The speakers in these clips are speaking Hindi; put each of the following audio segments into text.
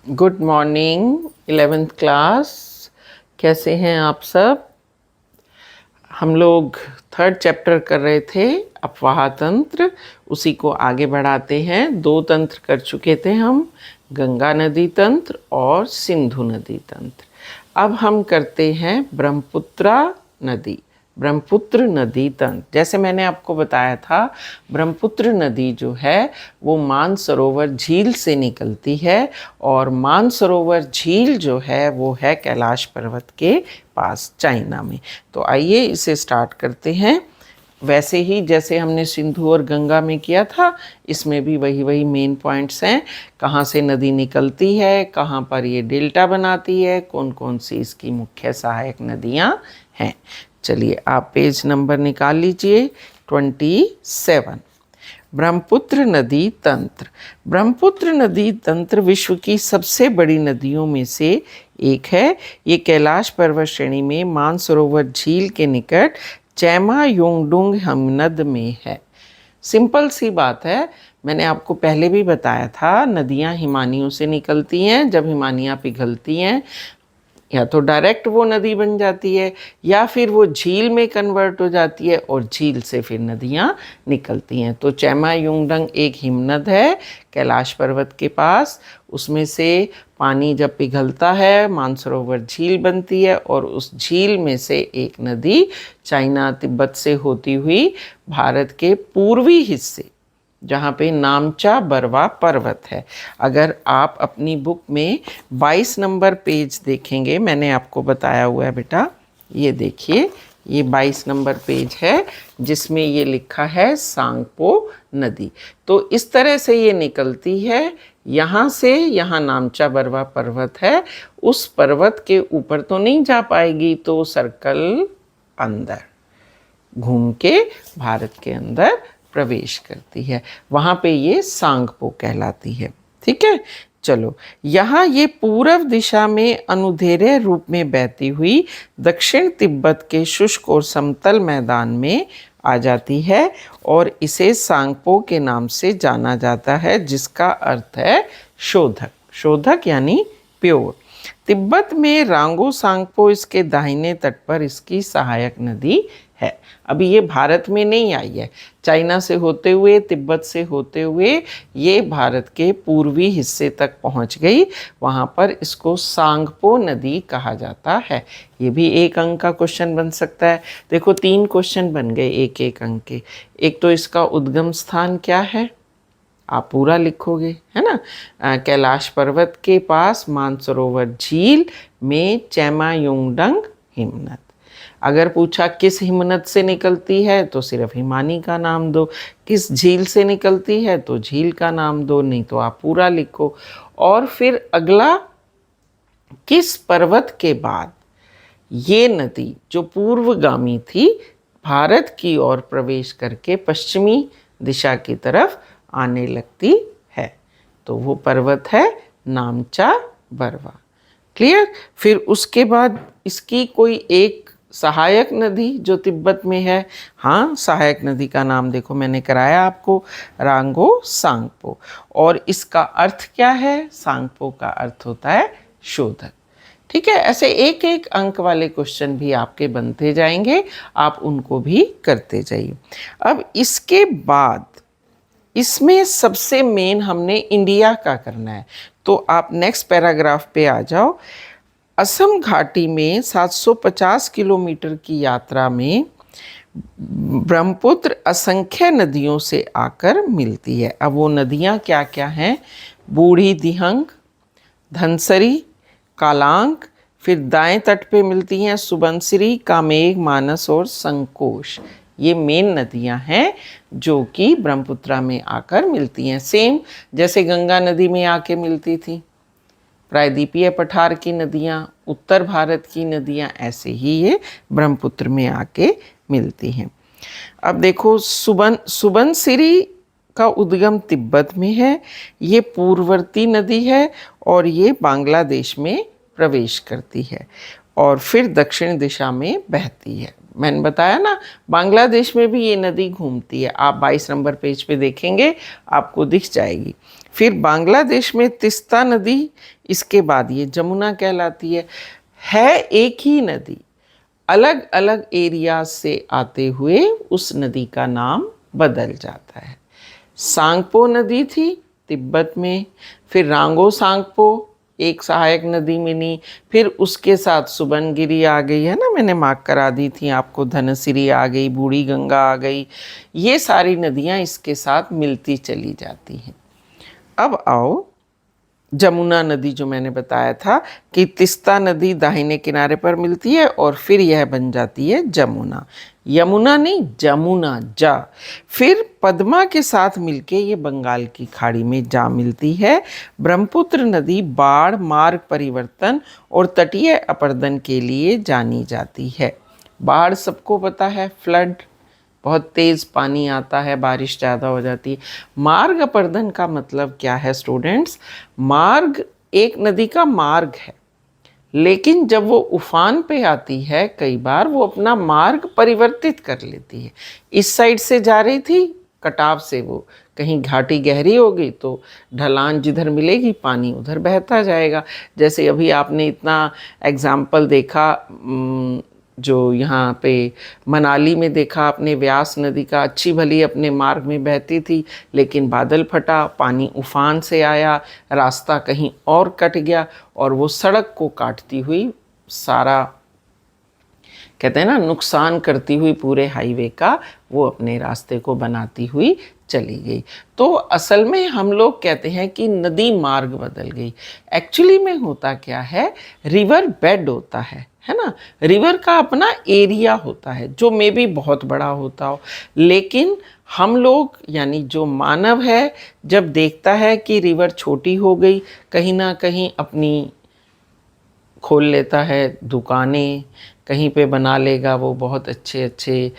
Good morning 11th class. कैसे हैं आप सब? हम लोग थर्ड चैप्टर कर रहे थे, अपवाह तंत्र। उसी को आगे बढ़ाते हैं। 2 तंत्र कर चुके थे हम, गंगा नदी तंत्र और सिंधु नदी तंत्र। अब हम करते हैं ब्रह्मपुत्र नदी तंत्र। जैसे मैंने आपको बताया था, ब्रह्मपुत्र नदी जो है वो मानसरोवर झील से निकलती है, और मानसरोवर झील जो है वो है कैलाश पर्वत के पास, चाइना में। तो आइए इसे स्टार्ट करते हैं। वैसे ही जैसे हमने सिंधु और गंगा में किया था, इसमें भी वही मेन पॉइंट्स हैं। कहाँ से नदी निकलती है, कहाँ पर ये डेल्टा बनाती है, कौन कौन सी इसकी मुख्य सहायक नदियाँ हैं। चलिए आप पेज नंबर निकाल लीजिए 27। ब्रह्मपुत्र नदी तंत्र। ब्रह्मपुत्र नदी तंत्र विश्व की सबसे बड़ी नदियों में से एक है। ये कैलाश पर्वत श्रेणी में मानसरोवर झील के निकट चैमा योंगडुंग हिमनद में है। सिंपल सी बात है, मैंने आपको पहले भी बताया था, नदियाँ हिमानियों से निकलती हैं। जब हिमानियाँ पिघलती हैं, या तो डायरेक्ट वो नदी बन जाती है, या फिर वो झील में कन्वर्ट हो जाती है, और झील से फिर नदियाँ निकलती हैं। तो चैमा योंगडंग एक हिमनद है कैलाश पर्वत के पास। उसमें से पानी जब पिघलता है, मानसरोवर झील बनती है, और उस झील में से एक नदी चाइना तिब्बत से होती हुई भारत के पूर्वी हिस्से, जहाँ पे नामचा बरवा पर्वत है। अगर आप अपनी बुक में 22 नंबर पेज देखेंगे, मैंने आपको बताया हुआ है बेटा, ये देखिए, ये 22 नंबर पेज है जिसमें ये लिखा है सांगपो नदी। तो इस तरह से ये निकलती है। यहाँ से यहाँ नामचा बरवा पर्वत है, उस पर्वत के ऊपर तो नहीं जा पाएगी, तो सर्कल अंदर घूम के भारत के अंदर प्रवेश करती है। वहाँ पे ये सांगपो कहलाती है। ठीक है, चलो, यहाँ ये पूर्व दिशा में अनुधेर्य रूप में बहती हुई दक्षिण तिब्बत के शुष्क और समतल मैदान में आ जाती है, और इसे सांगपो के नाम से जाना जाता है, जिसका अर्थ है शोधक। शोधक यानी प्योर। तिब्बत में रांगो सांगपो इसके दाहिने तट पर इसकी सहायक नदी है। अभी ये भारत में नहीं आई है, चाइना से होते हुए, तिब्बत से होते हुए ये भारत के पूर्वी हिस्से तक पहुंच गई। वहाँ पर इसको सांगपो नदी कहा जाता है। ये भी एक अंक का क्वेश्चन बन सकता है। देखो 3 क्वेश्चन बन गए एक एक अंक के। एक तो इसका उद्गम स्थान क्या है, आप पूरा लिखोगे, है ना। कैलाश पर्वत के पास मानसरोवर झील में चैमा योंगडंग हिमनद। अगर पूछा किस हिमनद से निकलती है, तो सिर्फ हिमानी का नाम दो। किस झील से निकलती है, तो झील का नाम दो, नहीं तो आप पूरा लिखो। और फिर अगला, किस पर्वत के बाद ये नदी जो पूर्वगामी थी, भारत की ओर प्रवेश करके पश्चिमी दिशा की तरफ आने लगती है, तो वो पर्वत है नामचा बरवा। क्लियर। फिर उसके बाद इसकी कोई एक सहायक नदी जो तिब्बत में है। हाँ, सहायक नदी का नाम देखो मैंने कराया आपको, रांगो सांगपो। और इसका अर्थ क्या है? सांगपो का अर्थ होता है शोधक। ठीक है, ऐसे एक एक अंक वाले क्वेश्चन भी आपके बनते जाएंगे, आप उनको भी करते जाइए। अब इसके बाद इसमें सबसे मेन हमने इंडिया का करना है, तो आप नेक्स्ट पैराग्राफ पे आ जाओ। असम घाटी में 750 किलोमीटर की यात्रा में ब्रह्मपुत्र असंख्य नदियों से आकर मिलती है। अब वो नदियाँ क्या क्या हैं? बूढ़ी दिहंग, धनसरी, कालांक, फिर दाएं तट पे मिलती हैं सुबनसिरी, कामेग, मानस और संकोश। ये मेन नदियां हैं जो कि ब्रह्मपुत्रा में आकर मिलती हैं। सेम जैसे गंगा नदी में आके मिलती थी, प्रायद्वीपीय पठार की नदियाँ, उत्तर भारत की नदियाँ, ऐसे ही ये ब्रह्मपुत्र में आके मिलती हैं। अब देखो, सुबनसिरी का उद्गम तिब्बत में है। ये पूर्ववर्ती नदी है और ये बांग्लादेश में प्रवेश करती है और फिर दक्षिण दिशा में बहती है। मैंने बताया ना, बांग्लादेश में भी ये नदी घूमती है। आप 22 नंबर पेज पे देखेंगे, आपको दिख जाएगी। फिर बांग्लादेश में तिस्ता नदी, इसके बाद ये जमुना कहलाती है एक ही नदी, अलग अलग एरिया से आते हुए उस नदी का नाम बदल जाता है। सांगपो नदी थी तिब्बत में, फिर रांगो सांगपो एक सहायक नदी मिली, फिर उसके साथ सुबनगिरी आ गई है ना, मैंने मार्क करा दी थी आपको, धनसिरी आ गई, बूढ़ी गंगा आ गई, ये सारी नदियाँ इसके साथ मिलती चली जाती हैं। अब आओ जमुना नदी, जो मैंने बताया था कि तिस्ता नदी दाहिने किनारे पर मिलती है और फिर यह बन जाती है जमुना। यमुना नहीं, जमुना, जा। फिर पद्मा के साथ मिलके ये बंगाल की खाड़ी में जा मिलती है। ब्रह्मपुत्र नदी बाढ़, मार्ग परिवर्तन और तटीय अपरदन के लिए जानी जाती है। बाढ़ सबको पता है, फ्लड, बहुत तेज़ पानी आता है, बारिश ज़्यादा हो जाती है। मार्ग अपर्दन का मतलब क्या है स्टूडेंट्स? मार्ग एक नदी का मार्ग है, लेकिन जब वो उफान पे आती है कई बार वो अपना मार्ग परिवर्तित कर लेती है। इस साइड से जा रही थी, कटाव से वो कहीं घाटी गहरी हो गई तो ढलान जिधर मिलेगी पानी उधर बहता जाएगा। जैसे अभी आपने इतना एग्जाम्पल देखा, जो यहाँ पे मनाली में देखा आपने, व्यास नदी का, अच्छी भली अपने मार्ग में बहती थी, लेकिन बादल फटा, पानी उफान से आया, रास्ता कहीं और कट गया और वो सड़क को काटती हुई सारा, कहते हैं ना, नुकसान करती हुई पूरे हाईवे का वो अपने रास्ते को बनाती हुई चली गई। तो असल में हम लोग कहते हैं कि नदी मार्ग बदल गई। एक्चुअली में होता क्या है, रिवर बेड होता है ना, रिवर का अपना एरिया होता है जो मे बी बहुत बड़ा होता हो, लेकिन हम लोग यानी जो मानव है जब देखता है कि रिवर छोटी हो गई, कहीं ना कहीं अपनी खोल लेता है दुकानें, कहीं पे बना लेगा वो बहुत अच्छे अच्छे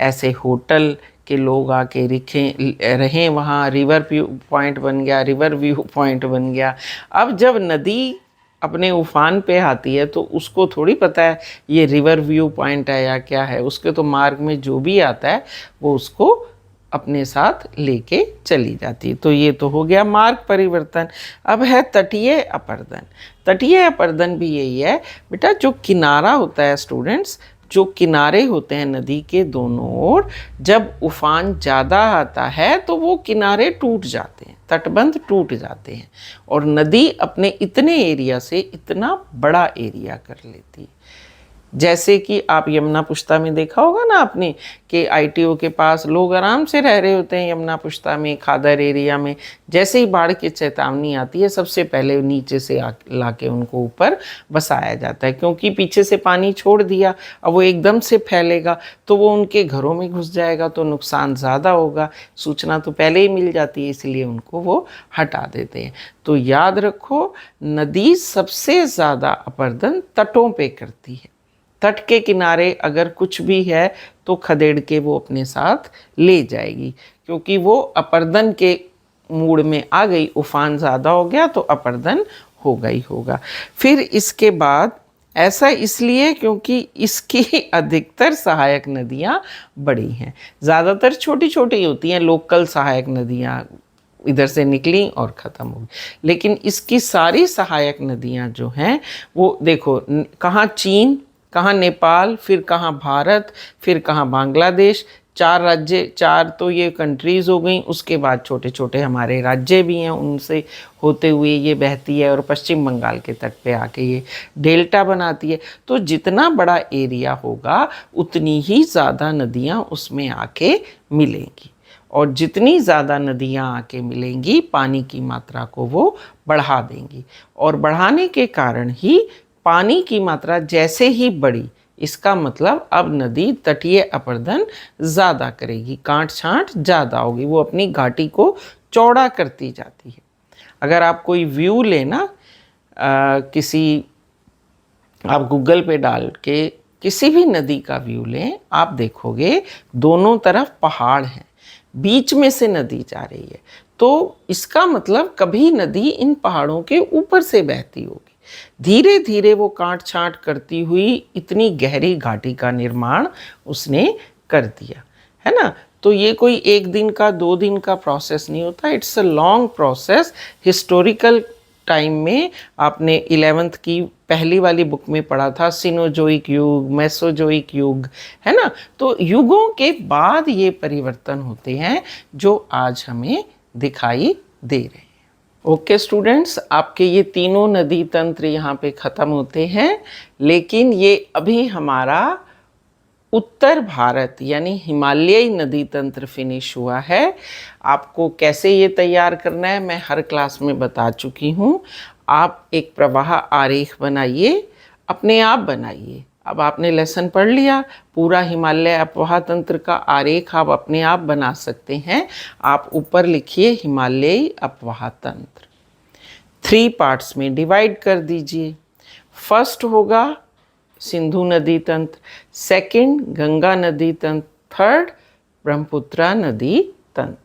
ऐसे होटल के लोग आके रहें वहाँ, रिवर व्यू पॉइंट बन गया, रिवर व्यू पॉइंट बन गया। अब जब नदी अपने उफान पे आती है तो उसको थोड़ी पता है ये रिवर व्यू पॉइंट है या क्या है, उसके तो मार्ग में जो भी आता है वो उसको अपने साथ लेके चली जाती है। तो ये तो हो गया मार्ग परिवर्तन। अब है तटीय अपरदन। तटीय अपरदन भी यही है बेटा, जो किनारा होता है स्टूडेंट्स, जो किनारे होते हैं नदी के दोनों ओर, जब उफान ज़्यादा आता है तो वो किनारे टूट जाते हैं, तटबंध टूट जाते हैं और नदी अपने इतने एरिया से इतना बड़ा एरिया कर लेती है। जैसे कि आप यमुना पुष्ता में देखा होगा ना आपने कि आईटीओ के पास लोग आराम से रह रहे होते हैं यमुना पुष्ता में, खादर एरिया में। जैसे ही बाढ़ की चेतावनी आती है सबसे पहले नीचे से ला के उनको ऊपर बसाया जाता है, क्योंकि पीछे से पानी छोड़ दिया, अब वो एकदम से फैलेगा तो वो उनके घरों में घुस जाएगा तो नुकसान ज़्यादा होगा। सूचना तो पहले ही मिल जाती है, इसलिए उनको वो हटा देते हैं। तो याद रखो, नदी सबसे ज़्यादा अपरदन तटों पे करती है। तट के किनारे अगर कुछ भी है तो खदेड़ के वो अपने साथ ले जाएगी, क्योंकि वो अपरदन के मूड में आ गई, उफान ज़्यादा हो गया तो अपरदन होगा ही होगा। फिर इसके बाद ऐसा इसलिए क्योंकि इसकी अधिकतर सहायक नदियाँ बड़ी हैं, ज़्यादातर छोटी छोटी होती हैं लोकल सहायक नदियाँ, इधर से निकली और ख़त्म हो गई। लेकिन इसकी सारी सहायक नदियाँ जो हैं वो देखो, कहाँ चीन, कहाँ नेपाल, फिर कहाँ भारत, फिर कहाँ बांग्लादेश, 4 राज्य, 4 तो ये कंट्रीज़ हो गई, उसके बाद छोटे छोटे हमारे राज्य भी हैं, उनसे होते हुए ये बहती है और पश्चिम बंगाल के तट पे आके ये डेल्टा बनाती है। तो जितना बड़ा एरिया होगा उतनी ही ज़्यादा नदियाँ उसमें आके मिलेंगी, और जितनी ज़्यादा नदियाँ आके मिलेंगी पानी की मात्रा को वो बढ़ा देंगी, और बढ़ाने के कारण ही पानी की मात्रा जैसे ही बढ़ी, इसका मतलब अब नदी तटीय अपरदन ज़्यादा करेगी, काट छांट ज़्यादा होगी, वो अपनी घाटी को चौड़ा करती जाती है। अगर आप कोई व्यू लेना, आप गूगल पे डाल के किसी भी नदी का व्यू लें, आप देखोगे दोनों तरफ पहाड़ हैं, बीच में से नदी जा रही है, तो इसका मतलब कभी नदी इन पहाड़ों के ऊपर से बहती होगी। धीरे धीरे वो काट छांट करती हुई इतनी गहरी घाटी का निर्माण उसने कर दिया, है ना। तो ये कोई एक दिन का 2 दिन का प्रोसेस नहीं होता, it's a long process. Historical time में आपने 11th की पहली वाली बुक में पढ़ा था, सिनोजोइक युग, मेसोजोइक युग, है ना। तो युगों के बाद ये परिवर्तन होते हैं जो आज हमें दिखाई दे रहे हैं। ओके स्टूडेंट्स, आपके ये तीनों नदी तंत्र यहाँ पे ख़त्म होते हैं, लेकिन ये अभी हमारा उत्तर भारत यानी हिमालयी नदी तंत्र फिनिश हुआ है। आपको कैसे ये तैयार करना है मैं हर क्लास में बता चुकी हूँ। आप एक प्रवाह आरेख बनाइए, अपने आप बनाइए। अब आपने लेसन पढ़ लिया, पूरा हिमालय अपवाह तंत्र का आरेख आप अपने आप बना सकते हैं। आप ऊपर लिखिए हिमालयी अपवाह तंत्र, 3 पार्ट्स में डिवाइड कर दीजिए। फर्स्ट होगा सिंधु नदी तंत्र, सेकंड गंगा नदी तंत्र, थर्ड ब्रह्मपुत्रा नदी तंत्र।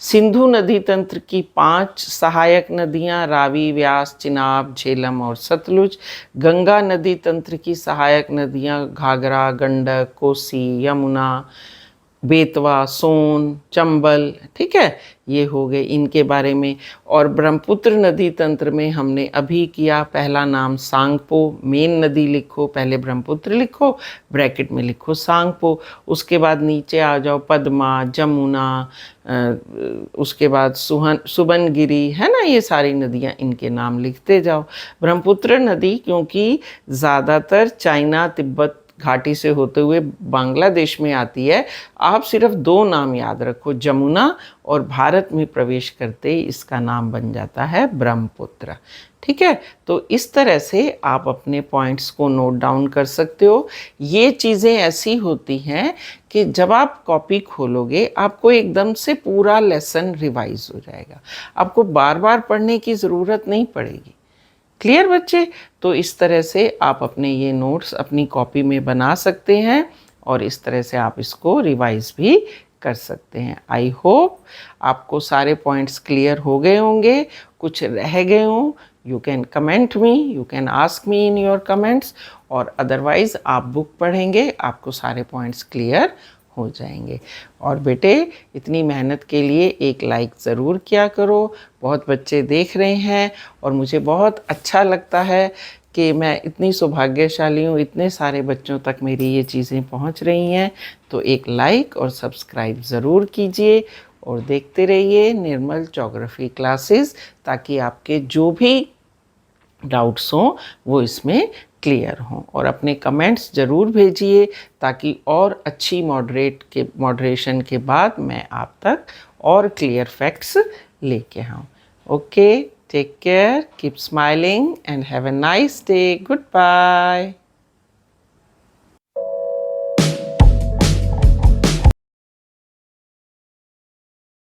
सिंधु नदी तंत्र की 5 सहायक नदियां रावी, व्यास, चिनाब, झेलम और सतलुज। गंगा नदी तंत्र की सहायक नदियां घाघरा, गंडक, कोसी, यमुना, बेतवा, सोन, चंबल, ठीक है, ये हो गए इनके बारे में। और ब्रह्मपुत्र नदी तंत्र में हमने अभी किया, पहला नाम सांगपो, मेन नदी लिखो, पहले ब्रह्मपुत्र लिखो, ब्रैकेट में लिखो सांगपो। उसके बाद नीचे आ जाओ, पद्मा, जमुना, उसके बाद सुबनगिरी, है ना, ये सारी नदियाँ इनके नाम लिखते जाओ। ब्रह्मपुत्र नदी क्योंकि ज़्यादातर चाइना तिब्बत घाटी से होते हुए बांग्लादेश में आती है, आप सिर्फ 2 नाम याद रखो, जमुना और भारत में प्रवेश करते ही इसका नाम बन जाता है ब्रह्मपुत्र, ठीक है। तो इस तरह से आप अपने पॉइंट्स को नोट डाउन कर सकते हो। ये चीज़ें ऐसी होती हैं कि जब आप कॉपी खोलोगे आपको एकदम से पूरा लेसन रिवाइज हो जाएगा, आपको बार बार पढ़ने की ज़रूरत नहीं पड़ेगी। क्लियर बच्चे? तो इस तरह से आप अपने ये नोट्स अपनी कॉपी में बना सकते हैं और इस तरह से आप इसको रिवाइज भी कर सकते हैं। आई होप आपको सारे पॉइंट्स क्लियर हो गए होंगे। कुछ रह गए हों, you can comment me, you can ask me in your comments, और अदरवाइज़ आप बुक पढ़ेंगे, आपको सारे पॉइंट्स क्लियर हो जाएंगे। और बेटे इतनी मेहनत के लिए एक लाइक ज़रूर किया करो। बहुत बच्चे देख रहे हैं और मुझे बहुत अच्छा लगता है कि मैं इतनी सौभाग्यशाली हूँ, इतने सारे बच्चों तक मेरी ये चीज़ें पहुँच रही हैं। तो एक लाइक और सब्सक्राइब ज़रूर कीजिए और देखते रहिए निर्मल ज्योग्राफी क्लासेस, ताकि आपके जो भी डाउट्स हों वो इसमें क्लियर हों। और अपने कमेंट्स ज़रूर भेजिए ताकि और अच्छी मॉडरेशन के बाद मैं आप तक और क्लियर फैक्ट्स लेके आऊँ। Okay, take care, keep smiling and have a nice day. Good bye.